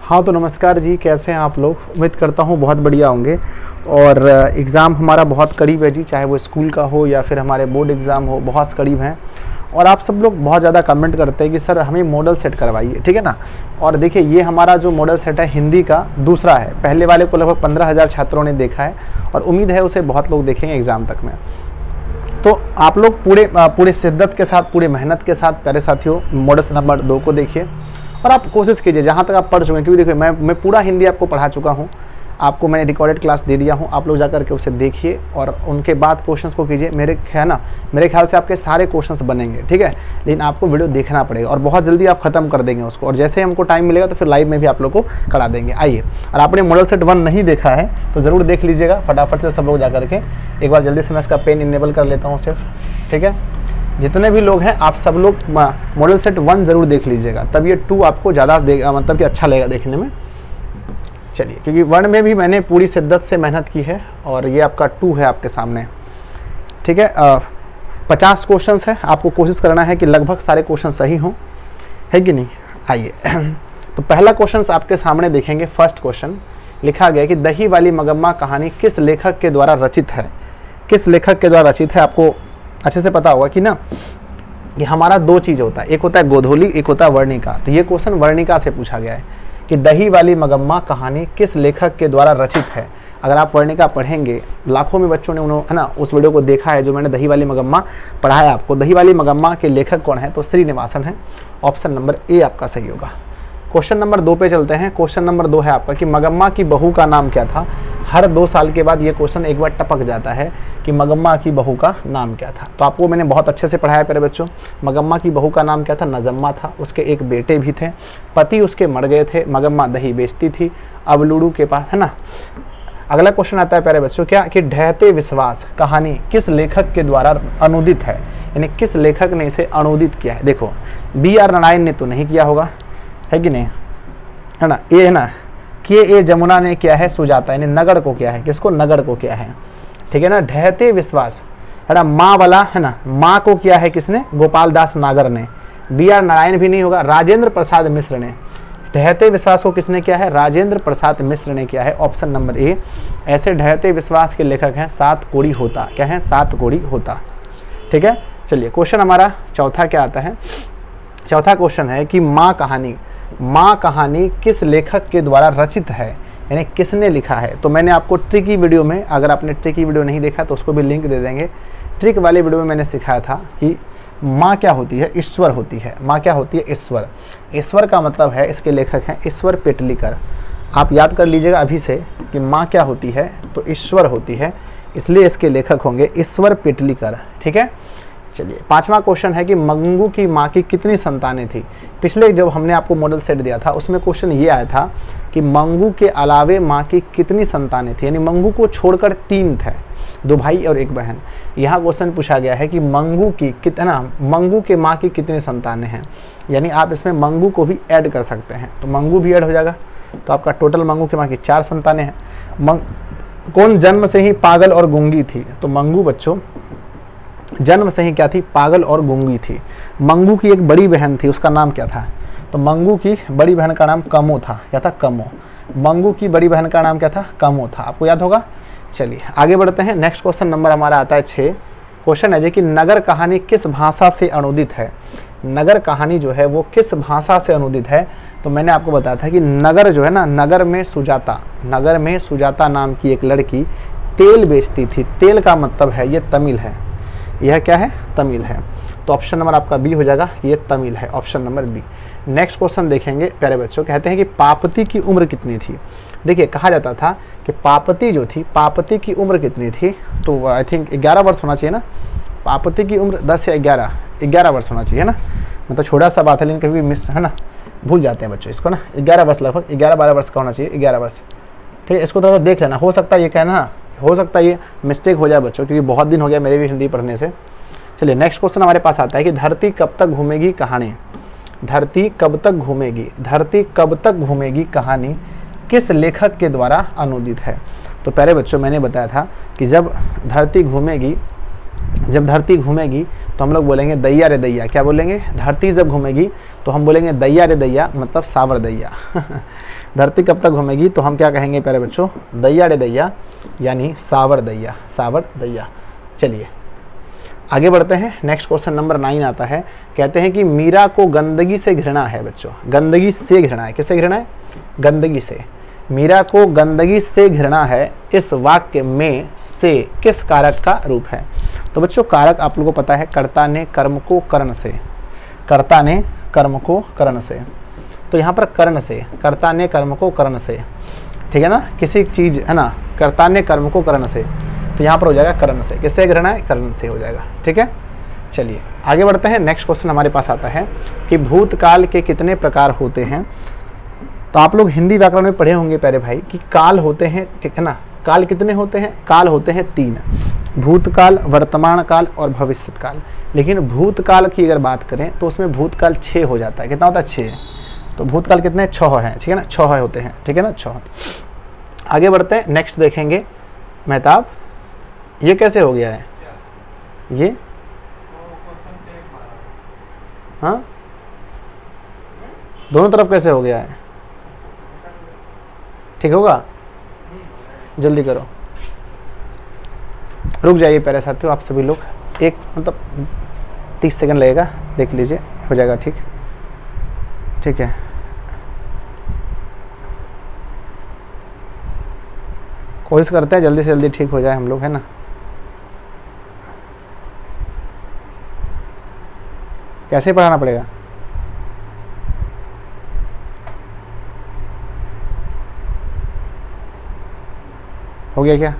हाँ तो नमस्कार जी, कैसे हैं आप लोग। उम्मीद करता हूँ बहुत बढ़िया होंगे। और एग्ज़ाम हमारा बहुत करीब है जी, चाहे वो स्कूल का हो या फिर हमारे बोर्ड एग्ज़ाम हो, बहुत करीब हैं। और आप सब लोग बहुत ज़्यादा कमेंट करते हैं कि सर हमें मॉडल सेट करवाइए, ठीक है ना। और देखिए ये हमारा जो मॉडल सेट है हिंदी का दूसरा है। पहले वाले को लगभग 15,000 छात्रों ने देखा है और उम्मीद है उसे बहुत लोग देखेंगे एग्ज़ाम तक में। तो आप लोग पूरे शिद्दत के साथ, पूरी मेहनत के साथ प्यारे साथियों मॉडल नंबर 2 को देखिए और आप कोशिश कीजिए जहाँ तक आप पढ़ चुके हैं, क्योंकि देखिए मैं पूरा हिंदी आपको पढ़ा चुका हूँ, आपको मैंने रिकॉर्डेड क्लास दे दिया हूँ। आप लोग जाकर के उसे देखिए और उनके बाद क्वेश्चंस को कीजिए। मेरे ख्याल से आपके सारे क्वेश्चंस बनेंगे, ठीक है। लेकिन आपको वीडियो देखना पड़ेगा और बहुत जल्दी आप खत्म कर देंगे उसको, और जैसे हमको टाइम मिलेगा तो फिर लाइव में भी आप लोग को करा देंगे। आइए, और आपने मॉडल सेट 1 नहीं देखा है तो ज़रूर देख लीजिएगा फटाफट से सब लोग जा करके। एक बार जल्दी से मैं इसका पेन इनेबल कर लेता हूँ सिर्फ, ठीक है। जितने भी लोग हैं आप सब लोग मॉडल सेट 1 ज़रूर देख लीजिएगा, तब ये 2 आपको ज़्यादा मतलब कि अच्छा लगेगा देखने में। चलिए, क्योंकि 1 में भी मैंने पूरी शिद्दत से मेहनत की है और ये आपका 2 है आपके सामने, ठीक है। 50 क्वेश्चंस है, आपको कोशिश करना है कि लगभग सारे क्वेश्चन सही हों, है कि नहीं। आइए तो पहला क्वेश्चन आपके सामने देखेंगे। फर्स्ट क्वेश्चन लिखा गया कि दही वाली मगम्मा कहानी किस लेखक के द्वारा रचित है। किस लेखक के द्वारा रचित है, आपको अच्छे से पता होगा कि ना, कि हमारा 2 चीज़ होता है, एक होता है गोधोली, एक होता है वर्णिका। तो ये क्वेश्चन वर्णिका से पूछा गया है कि दही वाली मगम्मा कहानी किस लेखक के द्वारा रचित है। अगर आप वर्णिका पढ़ेंगे, लाखों में बच्चों ने है ना उस वीडियो को देखा है जो मैंने दही वाली मगम्मा पढ़ाया आपको। दही वाली मगम्मा के लेखक कौन है, तो श्रीनिवासन है। ऑप्शन नंबर ए आपका सही होगा। क्वेश्चन नंबर 2 पे चलते हैं। क्वेश्चन नंबर 2 है आपका कि मगम्मा की बहू का नाम क्या था। हर 2 साल के बाद ये क्वेश्चन एक बार टपक जाता है कि मगम्मा की बहू का नाम क्या था। तो आपको मैंने बहुत अच्छे से पढ़ाया प्यारे बच्चों। मगम्मा की बहू का नाम क्या था, नजम्मा था। उसके एक बेटे भी थे, पति उसके मर गए थे, मगम्मा दही बेचती थी अब लूडू के पास, है ना। अगला क्वेश्चन आता है प्यारे बच्चों, क्या कि ढहते विश्वास कहानी किस लेखक के द्वारा अनुदित है, यानी किस लेखक ने इसे अनुदित किया है। देखो B.R. नारायण ने तो नहीं किया होगा, है कि नहीं, है ना। ये है ना के जमुना ने किया है, सुजाता यानी नगर को किया है, किसको, नगर को किया है, ठीक है ना। ढहते विश्वास, है ना, माँ वाला, है ना, माँ को किया है किसने, गोपाल दास नागर ने। B.R. नारायण भी नहीं होगा, राजेंद्र प्रसाद मिश्र ने। ढहते विश्वास को किसने किया है, राजेंद्र प्रसाद मिश्र ने किया है। Option number A. ऐसे ढहते विश्वास के लेखक हैं सातकोड़ी होता। क्या है, सातकोड़ी होता, ठीक है। चलिए क्वेश्चन हमारा चौथा क्या आता है। चौथा क्वेश्चन है कि माँ कहानी किस लेखक के द्वारा रचित है, यानी किसने लिखा है। तो मैंने आपको ट्रिकी वीडियो में, अगर आपने ट्रिकी वीडियो नहीं देखा तो उसको भी लिंक दे देंगे। ट्रिक वाले वीडियो में मैंने सिखाया था कि माँ क्या होती है, ईश्वर होती है। माँ क्या होती है, ईश्वर। ईश्वर का मतलब है, इसके लेखक हैं ईश्वर पेटलीकर। आप याद कर लीजिएगा अभी से कि माँ क्या होती है, तो ईश्वर होती है, इसलिए इसके लेखक होंगे ईश्वर पेटलीकर, ठीक है। चलिए 5वां क्वेश्चन है कि मंगू की माँ की कितनी संतानें थी। पिछले जब हमने आपको मॉडल सेट दिया था उसमें क्वेश्चन ये आया था कि मंगू के अलावे माँ की कितनी संतानें थी, यानी मंगू को छोड़कर 3 थे, 2 भाई और 1 बहन। यहाँ क्वेश्चन पूछा गया है कि मंगू के माँ की कितनी संतानें हैं, यानी आप इसमें मंगू को भी ऐड कर सकते हैं, तो मंगू भी ऐड हो जाएगा। तो आपका टोटल मंगू के माँ की 4 संतानें हैं। कौन जन्म से ही पागल और गूंगी थी, तो मंगू बच्चों जन्म से ही क्या थी, पागल और गूंगी थी। मंगू की एक बड़ी बहन थी, उसका नाम क्या था, तो मंगू की बड़ी बहन का नाम कमो था। क्या था, कमो। मंगू की बड़ी बहन का नाम क्या था, कमो था, आपको याद होगा। चलिए आगे बढ़ते हैं। नेक्स्ट क्वेश्चन नंबर हमारा आता है 6। क्वेश्चन है जी कि नगर कहानी किस भाषा से अनुदित है। नगर कहानी जो है वो किस भाषा से अनुदित है। तो मैंने आपको बताया था कि नगर जो है ना, नगर में सुजाता नाम की एक लड़की तेल बेचती थी। तेल का मतलब है ये तमिल है, यह क्या है, तमिल है। तो ऑप्शन नंबर आपका बी हो जाएगा, ये तमिल है, option number B. Next question देखेंगे प्यारे बच्चों। कहते हैं कि पापती की उम्र कितनी थी। देखिए कहा जाता था कि पापती जो थी, पापती की उम्र कितनी थी, तो आई थिंक 11 वर्ष होना चाहिए ना। पापती की उम्र 10 या 11 वर्ष होना चाहिए ना। मतलब छोटा सा बात है लेकिन कभी मिस, है ना, भूल जाते हैं बच्चों इसको ना। 11 वर्ष, लगभग 11-12 वर्ष का होना चाहिए, 11 वर्ष, ठीक है। इसको थोड़ा देख लेना, हो सकता है ये कहना, हो सकता है ये मिस्टेक हो जाए बच्चों, क्योंकि बहुत दिन हो गया मेरे भी हिंदी पढ़ने से। चलिए नेक्स्ट क्वेश्चन हमारे पास आता है कि धरती कब तक घूमेगी कहानी। धरती कब तक घूमेगी कहानी किस लेखक के द्वारा अनुदित है। तो प्यारे बच्चों मैंने बताया था कि जब धरती घूमेगी जब धरती घूमेगी तो हम लोग बोलेंगे दैया रे दैया। क्या बोलेंगे? धरती जब घूमेगी तो हम बोलेंगे दैया रे दैया, मतलब सावर दैया। धरती कब तक घूमेगी तो हम क्या कहेंगे प्यारे बच्चों? दैया रे दैया, यानी सावर दैया, सावर दैया। चलिए आगे बढ़ते हैं। नेक्स्ट क्वेश्चन नंबर 9 आता है। कहते हैं कि मीरा को गंदगी से घृणा है। बच्चों गंदगी से घृणा है, किससे घृणा है? गंदगी से। मीरा को गंदगी से घृणा है, इस वाक्य में से किस कारक का रूप है? तो बच्चों कारक आप लोगों को पता है, कर्ता ने कर्म को करण से, कर्ता ने कर्म को करण से। तो यहाँ पर कर्ण से, कर्ता ने कर्म को करण से, ठीक है ना, किसी चीज है ना, कर्ता ने कर्म को करण से, तो यहाँ पर हो जाएगा कर्ण से। किससे घृणा है? कर्ण से हो जाएगा, ठीक है। चलिए आगे बढ़ते हैं। नेक्स्ट क्वेश्चन हमारे पास आता है कि भूतकाल के कितने प्रकार होते हैं? तो आप लोग हिंदी व्याकरण में पढ़े होंगे प्यारे भाई कि काल होते हैं, ठीक है ना। काल कितने होते हैं? काल होते हैं 3, भूतकाल, वर्तमान काल और भविष्यत काल। लेकिन भूतकाल की अगर बात करें तो उसमें भूतकाल 6 हो जाता है। कितना होता है? 6। तो भूतकाल कितने? 6 हैं, ठीक है ना, 6 होते हैं, ठीक है ना, 6। आगे बढ़ते हैं। नेक्स्ट देखेंगे मेहताब, ये कैसे हो गया है? ये हाँ, दोनों तरफ कैसे हो गया है? ठीक होगा, जल्दी करो, रुक जाइए प्यारे साथियों आप सभी लोग, एक मतलब 30 सेकंड लगेगा, देख लीजिए, हो जाएगा ठीक, ठीक है। कोशिश करते हैं जल्दी से जल्दी ठीक हो जाए हम लोग, है ना। कैसे पढ़ाना पड़ेगा? हो गया क्या?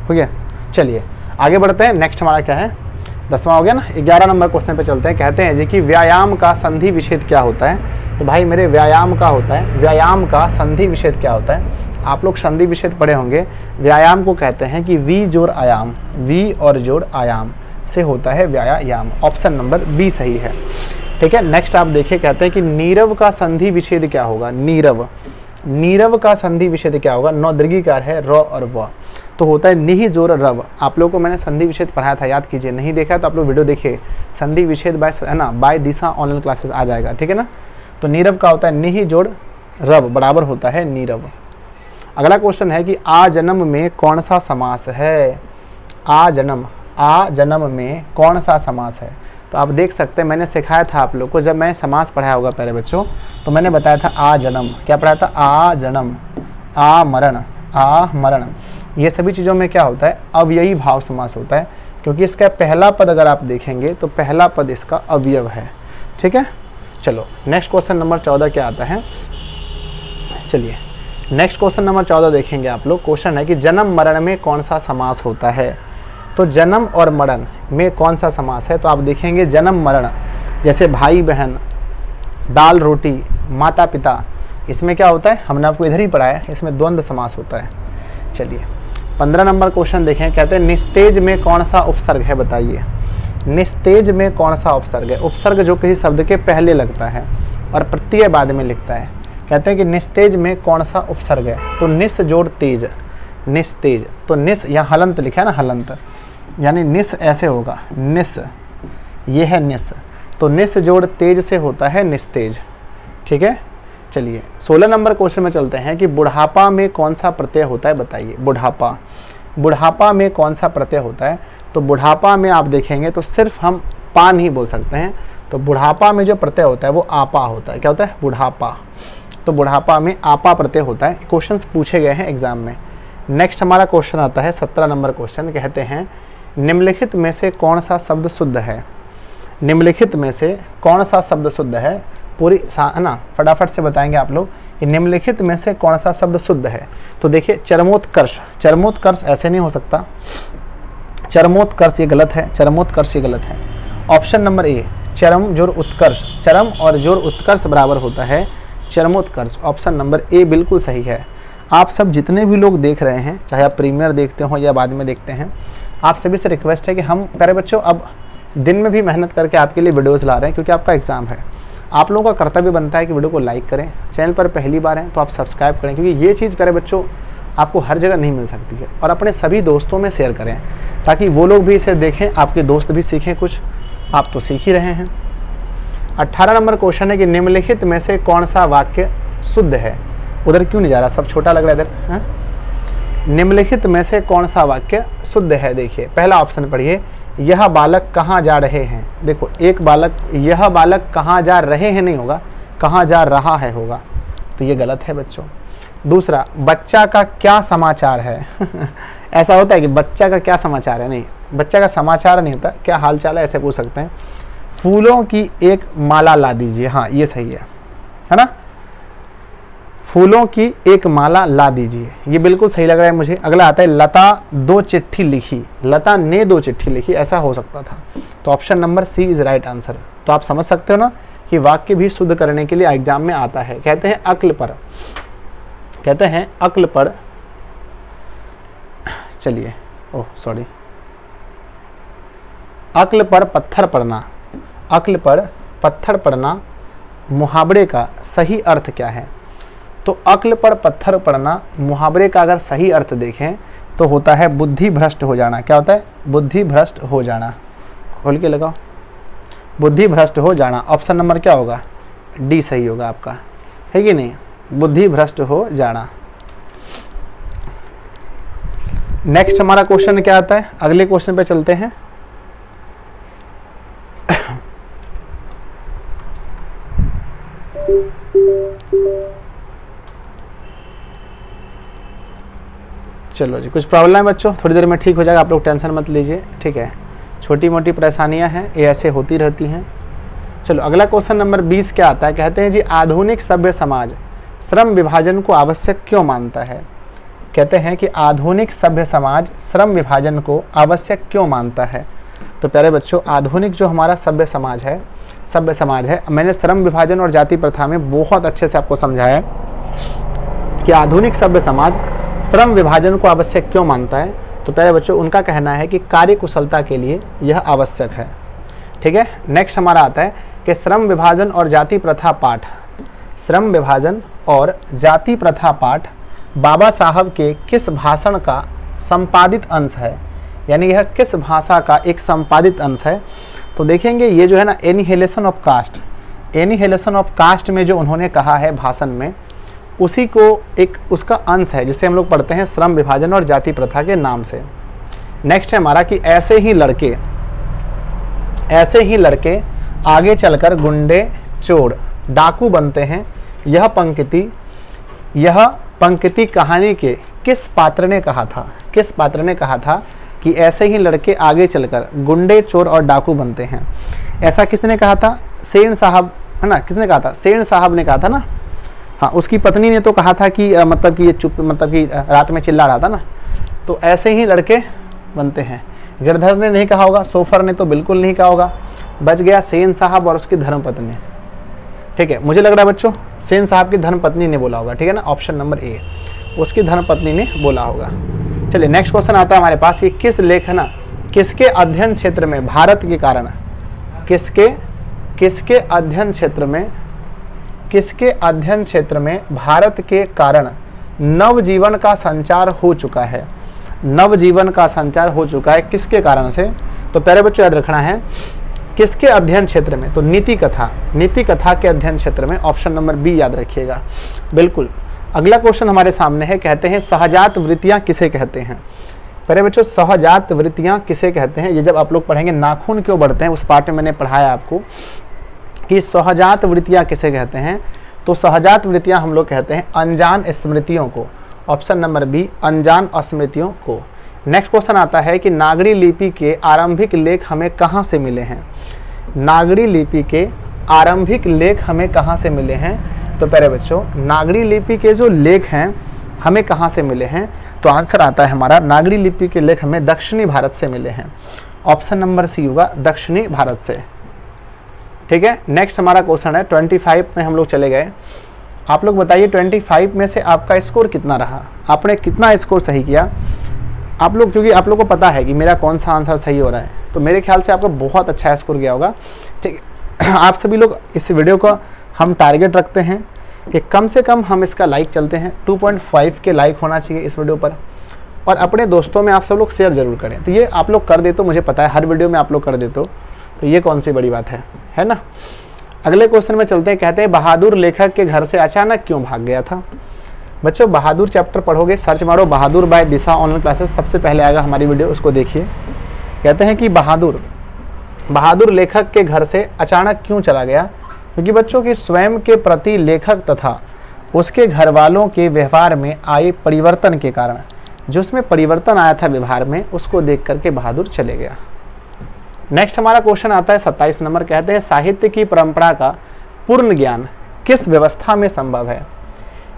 हो गया। चलिए आगे बढ़ते हैं। नेक्स्ट हमारा क्या है? 10वां हो गया ना। 11 नंबर क्वेश्चन पे चलते हैं। कहते हैं जी कि व्यायाम का संधि विच्छेद क्या होता है? तो भाई मेरे व्यायाम का होता है, व्यायाम का संधि विच्छेद क्या होता है? आप लोग संधि विच्छेद पढ़े होंगे। व्यायाम को कहते हैं कि वी जोड़ आयाम, वी और जोड़ आयाम से होता है व्यायाम। ऑप्शन नंबर बी सही है, ठीक है। नेक्स्ट आप देखिए, कहते हैं कि नीरव का संधि विच्छेद क्या होगा? नीरव, नीरव का संधि विच्छेद क्या होगा? 9 दीर्घिकार है, र और व, तो होता है निहि जोड़ रव। आप लोगों को मैंने संधि विच्छेद पढ़ाया था, याद कीजिए, नहीं देखा तो आप लोग वीडियो देखिए, संधि विच्छेद बाय, है ना, बाय दिशा ऑनलाइन क्लासेस आ जाएगा, ठीक है ना। तो नीरव का होता है निहि जोड़ रव बराबर होता है नीरव। अगला क्वेश्चन है कि आ जन्म में कौन सा समास है? आ जन्म में कौन सा समास है? तो आप देख सकते हैं, मैंने सिखाया था आप लोग को, जब मैं समास पढ़ाया होगा पहले बच्चों, तो मैंने बताया था आ जन्म, क्या पढ़ाया था? आ जन्म, आ मरण, आ मरण, ये सभी चीज़ों में क्या होता है? अव्ययी भाव समास होता है, क्योंकि इसका पहला पद अगर आप देखेंगे तो पहला पद इसका अवयव है, ठीक है। चलो नेक्स्ट क्वेश्चन नंबर 14 क्या आता है? चलिए नेक्स्ट क्वेश्चन नंबर 14 देखेंगे आप लोग। क्वेश्चन है कि जन्म मरण में कौन सा समास होता है? तो जन्म और मरण में कौन सा समास है? तो आप देखेंगे जन्म मरण, जैसे भाई बहन, दाल रोटी, माता पिता, इसमें क्या होता है? हमने आपको इधर ही पढ़ाया है, इसमें द्वंद्व समास होता है। चलिए 15 नंबर क्वेश्चन देखें। कहते हैं निस्तेज में कौन सा उपसर्ग है? बताइए, निस्तेज में कौन सा उपसर्ग है? उपसर्ग जो किसी शब्द के पहले लगता है और प्रत्यय बाद में लिखता है। कहते हैं कि निस्तेज में कौन सा उपसर्ग है? तो निस जोड़ तेज, निस्तेज, तो निस यहाँ हलंत लिखा है ना, हलंत, यानी निस ऐसे होगा, निस, ये है निस, तो निस जोड़ तेज से होता है निस्तेज, ठीक है। चलिए 16 नंबर क्वेश्चन में चलते हैं कि बुढ़ापा में कौन सा प्रत्यय होता है? बताइए, बुढ़ापा, बुढ़ापा में कौन सा प्रत्यय होता है? तो बुढ़ापा में आप देखेंगे तो सिर्फ हम पा नहीं बोल सकते हैं, तो बुढ़ापा में जो प्रत्यय होता है वो आपा होता है। क्या होता है? बुढ़ापा, तो बुढ़ापा में आपा प्रत्यय होता है। क्वेश्चंस पूछे गए हैं एग्जाम में। नेक्स्ट हमारा क्वेश्चन आता है 17 नंबर क्वेश्चन। कहते हैं निम्नलिखित में से कौन सा शब्द शुद्ध है? निम्नलिखित में से कौन सा शब्द शुद्ध है? पूरी है ना, फटाफट से बताएंगे आप लोग कि निम्नलिखित में से कौन सा शब्द शुद्ध है। तो देखिए चरमोत्कर्ष, चरमोत्कर्ष ऐसे नहीं हो सकता, चरमोत्कर्ष ये गलत है, चरमोत्कर्ष ये गलत है। ऑप्शन नंबर ए चरम जोड़ उत्कर्ष, चरम और जोड़ उत्कर्ष बराबर होता है चरमोत्कर्ष। ऑप्शन नंबर ए बिल्कुल सही है। आप सब जितने भी लोग देख रहे हैं, चाहे आप प्रीमियर देखते हो या बाद में देखते हैं, आप सभी से रिक्वेस्ट है कि हम प्यारे बच्चों अब दिन में भी मेहनत करके आपके लिए वीडियोज़ ला रहे हैं, क्योंकि आपका एग्ज़ाम है। आप लोगों का कर्तव्य बनता है कि वीडियो को लाइक करें, चैनल पर पहली बार हैं तो आप सब्सक्राइब करें, क्योंकि ये चीज़ प्यारे बच्चों आपको हर जगह नहीं मिल सकती है। और अपने सभी दोस्तों में शेयर करें ताकि वो लोग भी इसे देखें, आपके दोस्त भी सीखें कुछ, आप तो सीख ही रहे हैं। 18 नंबर क्वेश्चन है कि निम्नलिखित में से कौन सा वाक्य शुद्ध है। उधर क्यों नहीं जा रहा, सब छोटा लग रहा है इधर, हाँ? निम्नलिखित में से कौन सा वाक्य शुद्ध है। देखिए पहला ऑप्शन पढ़िए, यह बालक कहाँ जा रहे हैं। देखो एक बालक, यह बालक कहाँ जा रहे हैं नहीं होगा, कहाँ जा रहा है होगा, तो ये गलत है बच्चों। दूसरा, बच्चा का क्या समाचार है ऐसा होता है कि बच्चा का क्या समाचार है, नहीं, बच्चा का समाचार नहीं होता, क्या हाल चाल है ऐसे पूछ सकते हैं। फूलों की एक माला ला दीजिए, हाँ ये सही है ना, फूलों की एक माला ला दीजिए, ये बिल्कुल सही लग रहा है मुझे। अगला आता है, लता 2 चिट्ठी लिखी, लता ने 2 चिट्ठी लिखी, ऐसा हो सकता था, तो option number C is right answer. तो आप समझ सकते हो ना कि वाक्य भी शुद्ध करने के लिए एग्जाम में आता है। कहते हैं अक्ल पर, कहते हैं अक्ल पर, चलिए ओह सॉरी, अक्ल पर पत्थर पड़ना, अक्ल पर पत्थर पड़ना मुहावरे का सही अर्थ क्या है। तो अक्ल पर पत्थर पड़ना मुहावरे का अगर सही अर्थ देखें तो होता है बुद्धि भ्रष्ट हो जाना। क्या होता है, बुद्धि भ्रष्ट हो जाना, खोल के लगाओ, बुद्धि भ्रष्ट हो जाना। ऑप्शन नंबर क्या होगा, डी सही होगा आपका, है कि नहीं, बुद्धि भ्रष्ट हो जाना। नेक्स्ट हमारा क्वेश्चन क्या आता है, अगले क्वेश्चन पे चलते हैं। चलो जी, कुछ प्रॉब्लम है बच्चों, थोड़ी देर में ठीक हो जाएगा, आप लोग टेंशन मत लीजिए, ठीक है, छोटी मोटी परेशानियां हैं, ये ऐसे होती रहती हैं। चलो अगला क्वेश्चन नंबर 20 क्या आता है। कहते हैं जी, आधुनिक सभ्य समाज श्रम विभाजन को आवश्यक क्यों मानता है। कहते हैं कि आधुनिक सभ्य समाज श्रम विभाजन को आवश्यक क्यों मानता है। तो प्यारे बच्चों, आधुनिक जो हमारा सभ्य समाज है, मैंने श्रम विभाजन और जाति प्रथा में बहुत अच्छे से आपको समझाया कि आधुनिक सभ्य समाज श्रम विभाजन को आवश्यक क्यों मानता है। तो प्यारे बच्चों, उनका कहना है कि कार्य कुशलता के लिए यह आवश्यक है, ठीक है। नेक्स्ट हमारा आता है कि श्रम विभाजन और जाति प्रथा पाठ, श्रम विभाजन और जाति प्रथा पाठ बाबा साहब के किस भाषण का संपादित अंश है, यानी यह किस भाषा का एक संपादित अंश है। तो देखेंगे ये जो है ना, annihilation of caste, annihilation of caste में जो उन्होंने कहा है भाषण में, उसी को एक उसका अंश है जिसे हम लोग पढ़ते हैं श्रम विभाजन और जाति प्रथा के नाम से। नेक्स्ट है हमारा कि ऐसे ही लड़के आगे चलकर गुंडे, चोर, डाकू बनते हैं। यह पंक्ति कहानी के किस पात्र ने कहा था, किस पात्र ने कहा था कि ऐसे ही लड़के आगे चलकर गुंडे, चोर और डाकू बनते हैं। ऐसा किसने कहा था, सेन साहब, है ना, किसने कहा था, सेन साहब ने कहा था ना, हाँ, उसकी पत्नी ने तो कहा था कि मतलब कि ये चुप, मतलब कि रात में चिल्ला रहा था ना, तो ऐसे ही लड़के बनते हैं। गिरधर ने नहीं कहा होगा, सोफर ने तो बिल्कुल नहीं कहा होगा, बच गया सेन साहब और उसकी धर्मपत्नी, ठीक है। मुझे लग रहा है बच्चों सेन साहब की धर्मपत्नी ने बोला होगा, ठीक है ना, ऑप्शन नंबर ए, उसकी धर्मपत्नी ने बोला होगा। चलिए नेक्स्ट क्वेश्चन आता है हमारे पास कि किस लेख, है ना, किसके अध्ययन क्षेत्र में भारत के कारण, किसके अध्ययन क्षेत्र में भारत के कारण नवजीवन का संचार हो चुका है, नवजीवन का संचार हो चुका है, किसके कारण से। तो प्यारे बच्चों याद रखना है किसके अध्ययन क्षेत्र में, तो नीति कथा के अध्ययन क्षेत्र में, ऑप्शन नंबर बी याद रखिएगा बिल्कुल। अगला क्वेश्चन हमारे सामने है, कहते हैं सहजात वृत्तियां किसे कहते हैं। प्यारे बच्चों, सहजात वृत्तियां किसे कहते हैं, ये जब आप लोग पढ़ेंगे नाखून क्यों बढ़ते हैं, उस पार्ट में मैंने पढ़ाया आपको कि सहजात वृत्तियां किसे कहते हैं। तो सहजात वृत्तियां हम लोग कहते हैं अनजान स्मृतियों को, ऑप्शन नंबर बी, अनजान स्मृतियों को। नेक्स्ट क्वेश्चन आता है कि नागरी लिपि के आरंभिक लेख हमें कहाँ से मिले हैं। नागरी लिपि के आरंभिक लेख हमें कहाँ से मिले हैं। तो प्यारे बच्चों, नागरी लिपि के जो लेख हैं हमें कहाँ से मिले हैं, तो आंसर आता है हमारा नागरी लिपि के लेख हमें दक्षिणी भारत से मिले हैं, ऑप्शन नंबर सी होगा, दक्षिणी भारत से, ठीक है। नेक्स्ट हमारा क्वेश्चन है 25 में हम लोग चले गए। आप लोग बताइए 25 में से आपका स्कोर कितना रहा, आपने कितना स्कोर सही किया। आप लोग, क्योंकि आप लोग को पता है कि मेरा कौन सा आंसर सही हो रहा है, तो मेरे ख्याल से आपका बहुत अच्छा स्कोर गया होगा, ठीक है। आप सभी लोग, इस वीडियो का हम टारगेट रखते हैं कि कम से कम हम इसका लाइक चलते हैं 2.5 के लाइक होना चाहिए इस वीडियो पर, और अपने दोस्तों में आप सब लोग शेयर जरूर करें। तो ये आप लोग कर दे तो मुझे पता है हर वीडियो में आप लोग कर दे तो ये कौन सी बड़ी बात है ना। अगले क्वेश्चन में चलते हैं। कहते हैं बहादुर लेखक के घर से अचानक क्यों भाग गया था। बच्चों बहादुर चैप्टर पढ़ोगे, सर्च मारो बहादुर बाय दिशा ऑनलाइन क्लासेस, सबसे पहले आएगा हमारी वीडियो, उसको देखिए। कहते हैं कि बहादुर लेखक के घर से अचानक क्यों चला गया, क्योंकि बच्चों की स्वयं के प्रति लेखक तथा उसके घर वालों के व्यवहार में आए परिवर्तन के कारण, जो उसमें परिवर्तन आया था व्यवहार में, उसको देख करके बहादुर चले गया। नेक्स्ट हमारा क्वेश्चन आता है 27 नंबर। कहते हैं साहित्य की परंपरा का पूर्ण ज्ञान किस व्यवस्था में संभव है।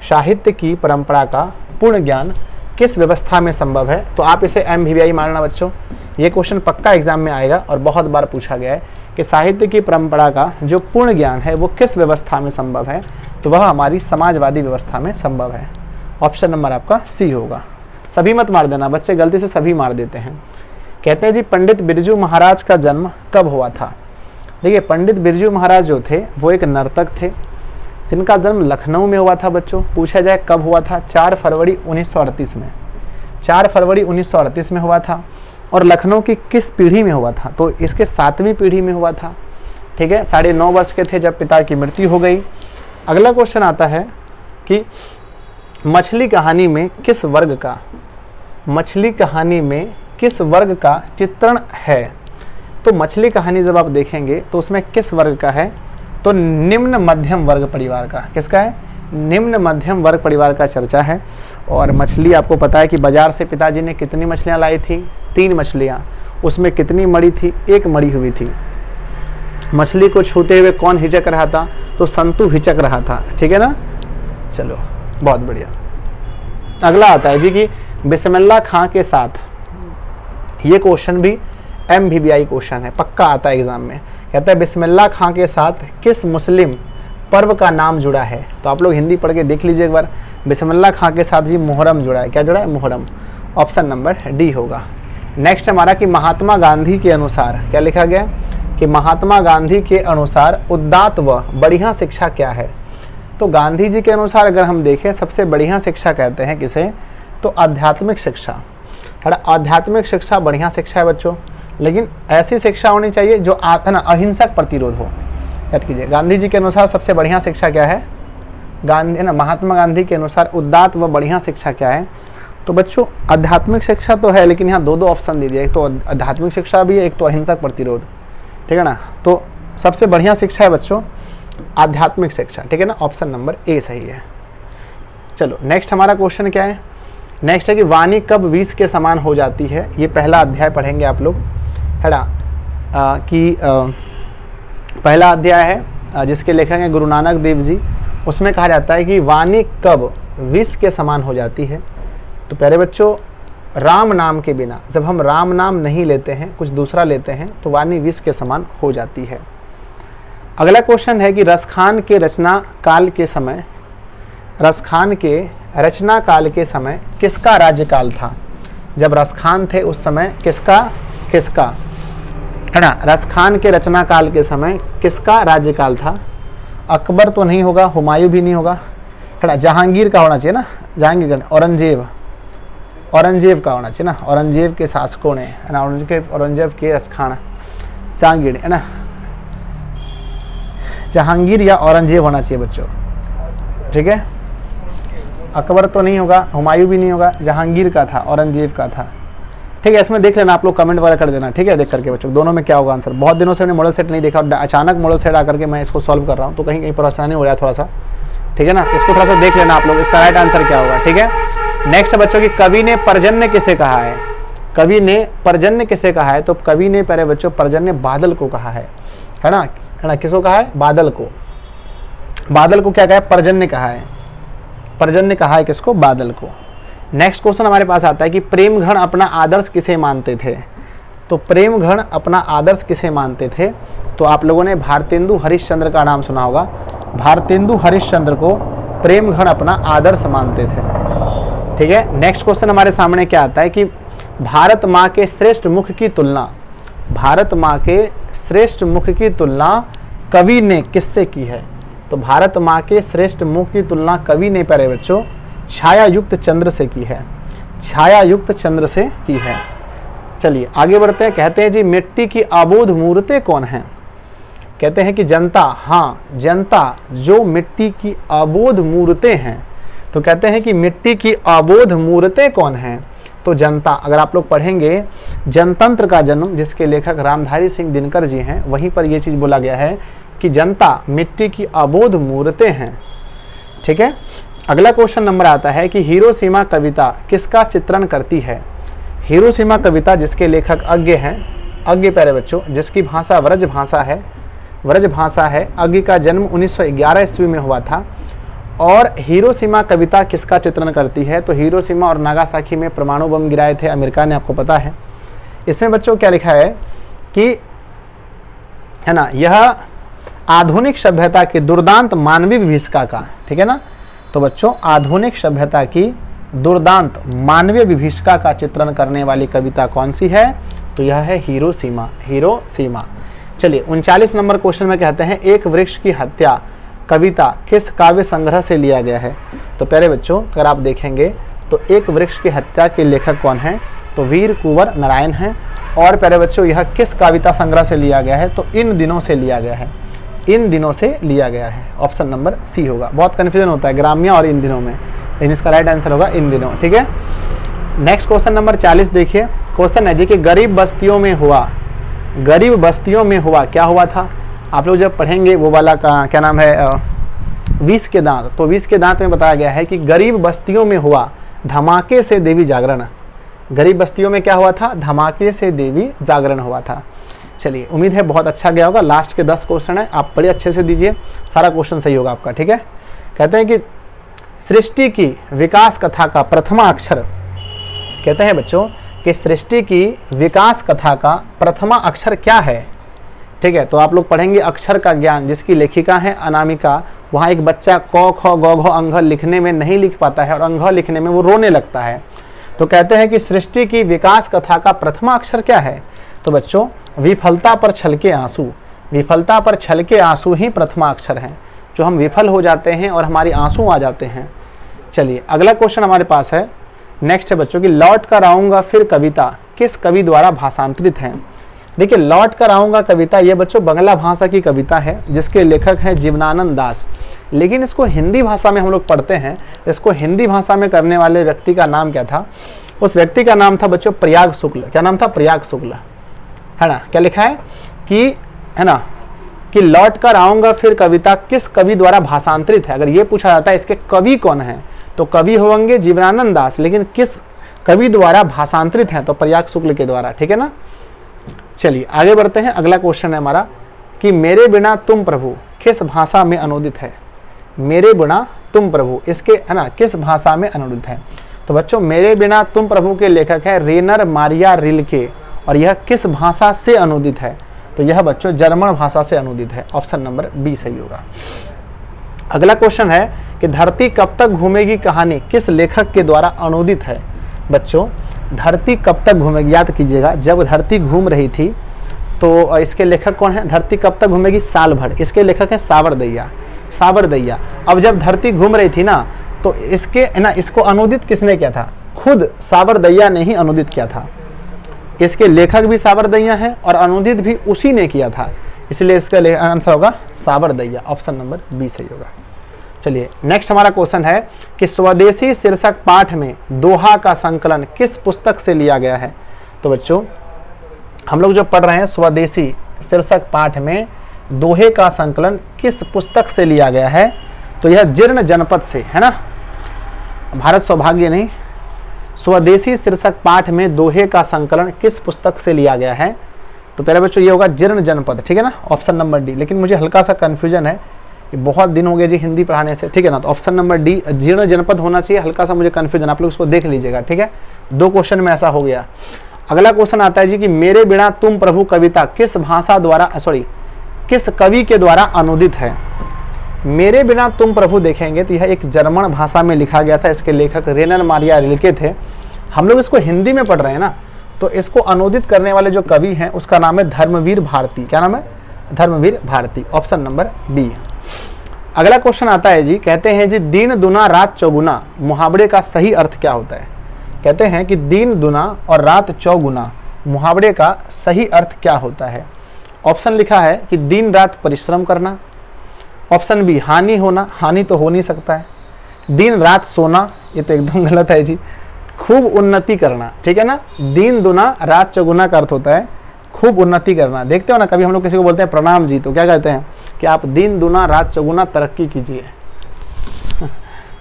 साहित्य की परंपरा का पूर्ण ज्ञान किस व्यवस्था में संभव है। तो आप इसे MVVI मानना बच्चों, ये क्वेश्चन पक्का एग्जाम में आएगा और बहुत बार पूछा गया है कि साहित्य की परंपरा का जो पूर्ण ज्ञान है वो किस व्यवस्था में संभव है। तो वह हमारी समाजवादी व्यवस्था में संभव है। ऑप्शन नंबर आपका सी होगा। सभी मत मार देना बच्चे, गलती से सभी मार देते हैं। कहते हैं जी पंडित बिरजू महाराज का जन्म कब हुआ था। देखिए पंडित बिरजू महाराज जो थे वो एक नर्तक थे जिनका जन्म लखनऊ में हुआ था। बच्चों पूछा जाए कब हुआ था, 4 फरवरी 1938 में। 4 फरवरी 1938 में हुआ था। और लखनऊ की किस पीढ़ी में हुआ था, तो इसके 7वीं पीढ़ी में हुआ था। ठीक है, 9.5 वर्ष के थे जब पिता की मृत्यु हो गई। अगला क्वेश्चन आता है कि मछली कहानी में किस वर्ग का चित्रण है। तो मछली कहानी जब आप देखेंगे तो उसमें किस वर्ग का है, तो निम्न मध्यम वर्ग परिवार का। किसका है, निम्न मध्यम वर्ग परिवार का चर्चा है। और मछली आपको पता है कि बाजार से पिताजी ने कितनी मछलियां लाई थी, 3 मछलियां। उसमें कितनी मरी थी, 1 मरी हुई थी। मछली को छूते हुए कौन हिचक रहा था, तो संतु हिचक रहा था। ठीक है ना, चलो बहुत बढ़िया। अगला आता है जी कि बिस्मिल्लाह खां के साथ, ये क्वेश्चन भी MVVI क्वेश्चन है, पक्का आता है एग्जाम में। कहता है बिस्मिल्लाह खां के साथ किस मुस्लिम पर्व का नाम जुड़ा है। तो आप लोग हिंदी पढ़ के देख लीजिए एक बार। बिस्मिल्लाह खां के साथ जी मुहर्रम जुड़ा है। क्या जुड़ा है, मुहर्रम। ऑप्शन नंबर डी होगा। नेक्स्ट हमारा कि महात्मा गांधी के अनुसार, क्या लिखा गया कि महात्मा गांधी के अनुसार उदात्त व बढ़िया शिक्षा क्या है। तो गांधी जी के अनुसार अगर हम देखें सबसे बढ़िया शिक्षा कहते हैं किसे, तो आध्यात्मिक शिक्षा। आध्यात्मिक शिक्षा बढ़िया शिक्षा है बच्चों, लेकिन ऐसी शिक्षा होनी चाहिए जो अहिंसक प्रतिरोध हो। याद कीजिए गांधी जी के अनुसार सबसे बढ़िया शिक्षा क्या है, महात्मा गांधी के अनुसार उदात्त व बढ़िया शिक्षा क्या है। तो बच्चों आध्यात्मिक शिक्षा तो है, लेकिन यहाँ 2 ऑप्शन दे दिया, एक तो आध्यात्मिक शिक्षा भी है, एक तो अहिंसक प्रतिरोध। ठीक है ना, तो सबसे बढ़िया शिक्षा है बच्चों आध्यात्मिक शिक्षा। ठीक है ना, ऑप्शन नंबर ए सही है। चलो नेक्स्ट हमारा क्वेश्चन क्या है। नेक्स्ट है कि वाणी कब विष के समान हो जाती है। ये पहला अध्याय पढ़ेंगे आप लोग, है ना, पहला अध्याय है जिसके लेखक हैं गुरु नानक देव जी। उसमें कहा जाता है कि वाणी कब विष के समान हो जाती है। तो प्यारे बच्चों राम नाम के बिना, जब हम राम नाम नहीं लेते हैं, कुछ दूसरा लेते हैं, तो वाणी विष के समान हो जाती है। अगला क्वेश्चन है कि रसखान के रचना काल के समय किसका राज्यकाल था। जब रसखान थे उस समय किसका है ना, रसखान के रचना काल के समय किसका राज्यकाल था। अकबर तो नहीं होगा, हुमायूं भी नहीं होगा, है ना, जहांगीर का होना चाहिए ना, जहांगीर का, औरंगजेब का होना चाहिए ना, औरंगजेब के शासकों ने, है ना, औरंगजेब के रसखान जहांगीर, है ना, जहांगीर या औरंगजेब होना चाहिए बच्चों। ठीक है, अकबर तो नहीं होगा, हुमायूं भी नहीं होगा, जहांगीर का था, औरंगजेब का था। ठीक है, इसमें देख लेना आप लोग, कमेंट वगैरह कर देना। ठीक है, देख करके बच्चों दोनों में क्या होगा आंसर। बहुत दिनों से मैंने मॉडल सेट नहीं देखा, अचानक मॉडल सेट आकर के मैं इसको सॉल्व कर रहा हूँ, तो कहीं कहीं परेशानी हो रहा है थोड़ा सा। ठीक है ना, इसको थोड़ा सा देख लेना आप लोग, इसका राइट आंसर क्या होगा। ठीक है, नेक्स्ट बच्चों की कवि ने पर्जन्य किसे कहा है। कवि ने पर्जन्य किसे कहा है, तो कवि ने पहले बच्चों पर्जन्य बादल को कहा है ना, किसको कहा है, बादल को। बादल को क्या कहा है, पर्जन्य कहा है। पर्जन्य कहा है किसको, बादल को। नेक्स्ट क्वेश्चन हमारे पास आता है कि प्रेमघन अपना आदर्श किसे मानते थे। तो प्रेमघन अपना आदर्श किसे मानते थे, तो आप लोगों ने भारतेंदु हरिश्चंद्र का नाम सुना होगा। भारतेंदु हरिश्चंद्र को प्रेमघन अपना आदर्श मानते थे। ठीक है, नेक्स्ट क्वेश्चन हमारे सामने क्या आता है कि भारत माँ के श्रेष्ठ मुख की तुलना, भारत माँ के श्रेष्ठ मुख की तुलना कवि ने किससे की है। तो भारत माँ के श्रेष्ठ मुख की तुलना कवि ने प्यारे बच्चों छाया युक्त चंद्र से की है, छाया युक्त चंद्र से की है। चलिए आगे बढ़ते हैं। कहते हैं जी मिट्टी की अबोध मूर्तें कौन हैं? कहते हैं कि जनता, हाँ जनता जो मिट्टी की अबोध मूर्तें हैं। तो कहते हैं कि मिट्टी की अबोध मूर्तें कौन हैं? तो जनता। अगर आप लोग पढ़ेंगे जनतंत्र का जन्म, जिसके लेखक रामधारी सिंह दिनकर जी हैं, वहीं पर यह चीज बोला गया है कि जनता मिट्टी की अबोध मूर्तें हैं। ठीक है, अगला क्वेश्चन नंबर आता है कि हिरोशिमा कविता किसका चित्रण करती है? हिरोशिमा कविता जिसके लेखक अज्ञ हैं, अज्ञ प्यारे बच्चों, जिसकी भाषा व्रज भाषा है, व्रज भाषा है। अज्ञ का जन्म 1911 ईस्वी में हुआ था। और हिरोशिमा कविता किसका चित्रण करती है? तो हिरोशिमा और नागासाकी में परमाणु बम गिराए थे अमेरिका ने, आपको पता है। इसमें बच्चों क्या लिखा है कि है ना, यह आधुनिक सभ्यता की दुर्दांत मानवीय विभीषिका का, ठीक है ना। तो बच्चों आधुनिक सभ्यता की दुर्दांत मानवीय विभीषिका का चित्रण करने वाली कविता कौन सी है? तो यह है हिरोशिमा, हिरोशिमा। चलिए 39 नंबर क्वेश्चन में कहते हैं एक वृक्ष की हत्या कविता किस काव्य संग्रह से लिया गया है? तो प्यारे बच्चों अगर आप देखेंगे तो एक वृक्ष की हत्या के लेखक कौन है? तो वीर कुंवर नारायण हैं। और प्यारे बच्चों यह किस कविता संग्रह से लिया गया है? तो इन दिनों से लिया गया है, इन दिनों से लिया गया है। ऑप्शन नंबर सी होगा। बहुत कन्फ्यूजन होता है ग्राम्य और इन दिनों में, लेकिन इसका राइट आंसर होगा इन दिनों। ठीक है, नेक्स्ट क्वेश्चन नंबर 40 देखिए। क्वेश्चन है जी कि गरीब बस्तियों में हुआ, गरीब बस्तियों में हुआ क्या हुआ था? आप लोग जब पढ़ेंगे वो वाला का क्या नाम है, विष के दांत, तो विष के दांत में बताया गया है कि गरीब बस्तियों में हुआ धमाके से देवी जागरण। गरीब बस्तियों में क्या हुआ था? धमाके से देवी जागरण हुआ था। चलिए उम्मीद है बहुत अच्छा गया होगा। लास्ट के 10 क्वेश्चन है, आप बड़े अच्छे से दीजिए, सारा क्वेश्चन सही होगा आपका। ठीक है, कहते हैं कि सृष्टि की विकास कथा का प्रथमा अक्षर, कहते हैं बच्चों कि सृष्टि की विकास कथा का प्रथमा अक्षर क्या है? ठीक है, तो आप लोग पढ़ेंगे अक्षर का ज्ञान, जिसकी लेखिका है अनामिका। वहाँ एक बच्चा क ख ग घ अंघ लिखने में नहीं लिख पाता है और अंघ लिखने में वो रोने लगता है। तो कहते हैं कि सृष्टि की विकास कथा का प्रथमा अक्षर क्या है? तो बच्चों विफलता पर छलके आंसू, विफलता पर छलके आंसू ही प्रथमा अक्षर हैं, जो हम विफल हो जाते हैं और हमारी आंसू आ जाते हैं। चलिए अगला क्वेश्चन हमारे पास है, नेक्स्ट है बच्चों कि लौट कर आऊँगा फिर कविता किस कवि द्वारा भाषांतरित है? देखिए लौट कर आऊँगा कविता ये बच्चों बांग्ला भाषा की कविता है, जिसके लेखक हैं जीवनानंद दास। लेकिन इसको हिंदी भाषा में हम लोग पढ़ते हैं, इसको हिंदी भाषा में करने वाले व्यक्ति का नाम क्या था? उस व्यक्ति का नाम था बच्चों प्रयाग शुक्ल। क्या नाम था? प्रयाग शुक्ल, है ना। क्या लिखा है कि, है ना, कि लौट कर आऊँगा फिर कविता किस कवि द्वारा भाषांतरित है? अगर ये पूछा जाता है इसके कवि कौन है, तो कवि होंगे जीवनानंद दास, लेकिन किस कवि द्वारा भाषांतरित है? तो प्रयाग शुक्ल के द्वारा। ठीक है ना। चलिए आगे बढ़ते हैं। अगला क्वेश्चन है हमारा कि मेरे बिना तुम प्रभु किस भाषा में अनुदित है? मेरे बिना तुम प्रभु, इसके है ना किस भाषा में अनुदित है? तो बच्चों मेरे बिना तुम प्रभु के लेखक है रेनर मारिया रिल्के, और यह किस भाषा से अनुदित है? तो यह बच्चों जर्मन भाषा से अनुदित है। ऑप्शन नंबर बी सही होगा। अगला क्वेश्चन है कि धरती कब तक घूमेगी कहानी किस लेखक के द्वारा अनुदित है? बच्चों धरती कब तक घूमेगी, याद कीजिएगा जब धरती घूम रही थी तो इसके लेखक कौन है? धरती कब तक घूमेगी? साल भर। इसके लेखक है सावरदैया, सावरदैया। अब जब धरती घूम रही थी ना, तो इसके है ना इसको अनुदित किसने किया था? खुद सावरदैया ने ही अनुदित किया था। इसके लेखक भी सावरदैया है और अनुदित भी उसी ने किया था, इसलिए इसका आंसर होगा सावरदैया। ऑप्शन नंबर बी सही होगा। चलिए नेक्स्ट हमारा क्वेश्चन है कि स्वदेशी शीर्षक पाठ में दोहा का संकलन किस पुस्तक से लिया गया है? तो बच्चों हम लोग जो पढ़ रहे हैं स्वदेशी शीर्षक पाठ में दोहे का संकलन किस पुस्तक से लिया गया है? तो यह जीर्ण जनपद से, है ना, भारत सौभाग्य नहीं। स्वदेशी शीर्षक पाठ में दोहे का संकलन किस पुस्तक से लिया गया है? तो पहले बच्चों ये होगा जीर्ण जनपद। ठीक है ना, ऑप्शन नंबर डी। लेकिन मुझे हल्का सा कन्फ्यूजन है, बहुत दिन हो गए जी हिंदी पढ़ाने से। ठीक है ना, तो ऑप्शन नंबर डी जीर्ण जनपद होना चाहिए। हल्का सा मुझे कन्फ्यूजन, आप लोग इसको देख लीजिएगा। ठीक है, 2 क्वेश्चन में ऐसा हो गया। अगला क्वेश्चन आता है जी कि मेरे बिना तुम प्रभु कविता किस भाषा द्वारा किस कवि के द्वारा अनुदित है? मेरे बिना तुम प्रभु देखेंगे तो यह एक जर्मन भाषा में लिखा गया था। इसके लेखक रेनर मारिया रिल्के थे। हम लोग इसको हिंदी में पढ़ रहे हैं ना, तो इसको अनुदित करने वाले जो कवि हैं उसका नाम है धर्मवीर भारती। क्या नाम है? Dharamvir Bharati. Option number B. अगला क्वेश्चन आता है जी, कहते हैं जी दिन दुना रात चौगुना मुहावरे का सही अर्थ क्या होता है। कहते हैं कि दिन दुना और रात चौगुना मुहावरे का सही अर्थ क्या होता है। ऑप्शन लिखा है कि दिन रात परिश्रम करना, ऑप्शन बी हानि होना, हानि तो हो नहीं सकता है, दिन रात सोना, ये तो एकदम गलत है जी, खूब उन्नति करना, ठीक है ना। दिन दुना रात चौगुना का अर्थ होता है खूब उन्नति करना। देखते हो ना, कभी हम लोग किसी को बोलते हैं प्रणाम जी, तो क्या कहते हैं कि आप दिन दुना रात चौगुना तरक्की कीजिए।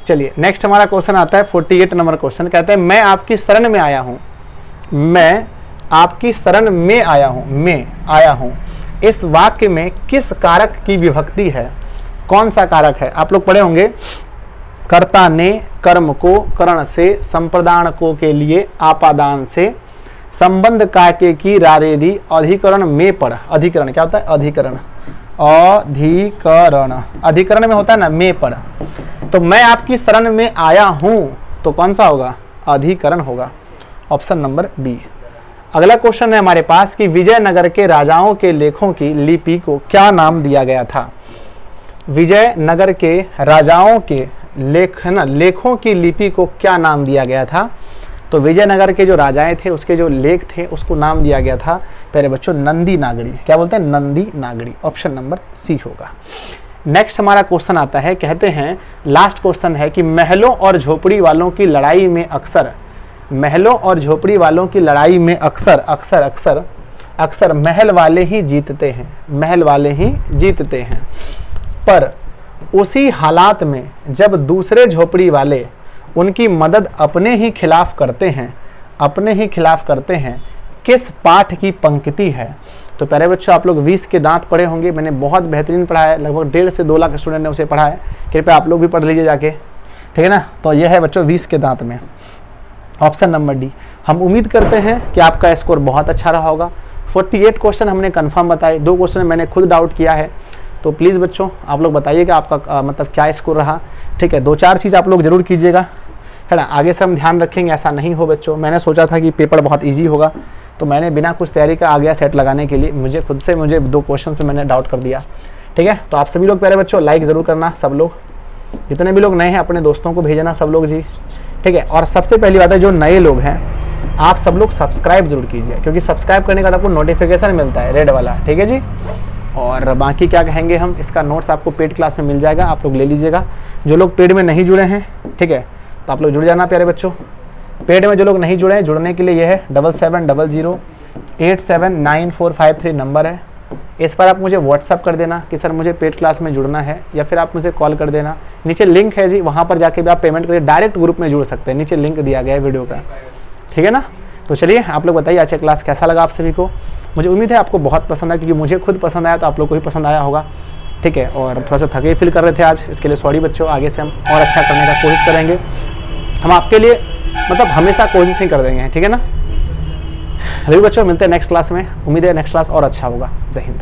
चलिए नेक्स्ट हमारा क्वेश्चन आता है 48 नंबर क्वेश्चन। कहते हैं मैं आपकी शरण में आया हूं, मैं आपकी शरण में आया हूं, मैं आया हूं, इस वाक्य में किस कारक की विभक्ति है, कौन सा कारक है। आप लोग पढ़े होंगे, कर्ता ने कर्म को करण से, संप्रदान को के लिए आपादान से, संबंध काके की रारेदी, अधिकरण में पढ़। अधिकरण क्या होता है, अधिकरण, अधिकरण, अधिकरण में होता है ना में पढ़। तो मैं आपकी शरण में आया हूं, तो कौन सा होगा, अधिकरण होगा, ऑप्शन नंबर बी। अगला क्वेश्चन है हमारे पास कि विजयनगर के राजाओं के लेखों की लिपि को क्या नाम दिया गया था। विजयनगर के राजाओं के लेख है ना, लेखों की लिपि को क्या नाम दिया गया था। तो विजयनगर के जो राजाएं थे उसके जो लेख थे उसको नाम दिया गया था प्यारे बच्चों नंदी नागरी। क्या बोलते हैं, नंदी नागरी, ऑप्शन नंबर सी होगा। नेक्स्ट हमारा क्वेश्चन आता है, कहते हैं लास्ट क्वेश्चन है कि महलों और झोपड़ी वालों की लड़ाई में अक्सर, महलों और झोपड़ी वालों की लड़ाई में अक्सर अक्सर अक्सर अक्सर महल वाले ही जीतते हैं, महल वाले ही जीतते हैं। पर उसी हालात में जब दूसरे झोपड़ी वाले उनकी मदद अपने ही खिलाफ करते हैं, अपने ही खिलाफ करते हैं, किस पाठ की पंक्ति है। तो प्यारे बच्चों आप लोग 20 के दांत पढ़े होंगे, मैंने बहुत बेहतरीन पढ़ा है, लगभग 1.5 से 2 लाख स्टूडेंट ने उसे पढ़ा है, कृपया आप लोग भी पढ़ लीजिए जाके, ठीक है ना। तो यह है बच्चों 20 के दांत में ऑप्शन नंबर डी। हम उम्मीद करते हैं कि आपका स्कोर बहुत अच्छा रहा होगा। 48 क्वेश्चन हमने कंफर्म बताए, 2 क्वेश्चन मैंने खुद डाउट किया है, तो प्लीज़ बच्चों आप लोग बताइएगा आपका मतलब क्या स्कोर रहा, ठीक है। 2-4 चीज़ आप लोग जरूर कीजिएगा, है ना। आगे से हम ध्यान रखेंगे ऐसा नहीं हो बच्चों। मैंने सोचा था कि पेपर बहुत इजी होगा, तो मैंने बिना कुछ तैयारी का आ गया सेट लगाने के लिए, मुझे खुद से 2 क्वेश्चन से मैंने डाउट कर दिया, ठीक है। तो आप सभी लोग प्यारे बच्चों लाइक ज़रूर करना, सब लोग, जितने भी लोग नए हैं अपने दोस्तों को भेजना सब लोग जी, ठीक है। और सबसे पहली बात है जो नए लोग हैं आप सब लोग सब्सक्राइब जरूर कीजिए, क्योंकि सब्सक्राइब करने का आपको नोटिफिकेशन मिलता है रेड वाला, ठीक है जी। और बाकी क्या कहेंगे हम, इसका नोट्स आपको पेड क्लास में मिल जाएगा, आप लोग ले लीजिएगा। जो लोग पेड में नहीं जुड़े हैं, ठीक है, तो आप लोग जुड़ जाना प्यारे बच्चों। पेड में जो लोग नहीं जुड़े हैं, जुड़ने के लिए यह है 7700879453 नंबर है। इस पर आप मुझे व्हाट्सअप कर देना कि सर मुझे पेड क्लास में जुड़ना है, या फिर आप मुझे कॉल कर देना। नीचे लिंक है जी, वहाँ पर जाके भी आप पेमेंट करके डायरेक्ट ग्रुप में जुड़ सकते हैं, नीचे लिंक दिया गया है वीडियो का, ठीक है ना। तो चलिए आप लोग बताइए आज का क्लास कैसा लगा आप सभी को। मुझे उम्मीद है आपको बहुत पसंद आया, क्योंकि मुझे खुद पसंद आया तो आप लोग को भी पसंद आया होगा, ठीक है। और थोड़ा सा थके फील कर रहे थे आज, इसके लिए सॉरी बच्चों। आगे से हम और अच्छा करने का कोशिश करेंगे, हम आपके लिए मतलब हमेशा कोशिश ही कर देंगे, ठीक है ना। अभी बच्चों मिलते हैं नेक्स्ट क्लास में, उम्मीद है नेक्स्ट क्लास और अच्छा होगा। जय हिंद।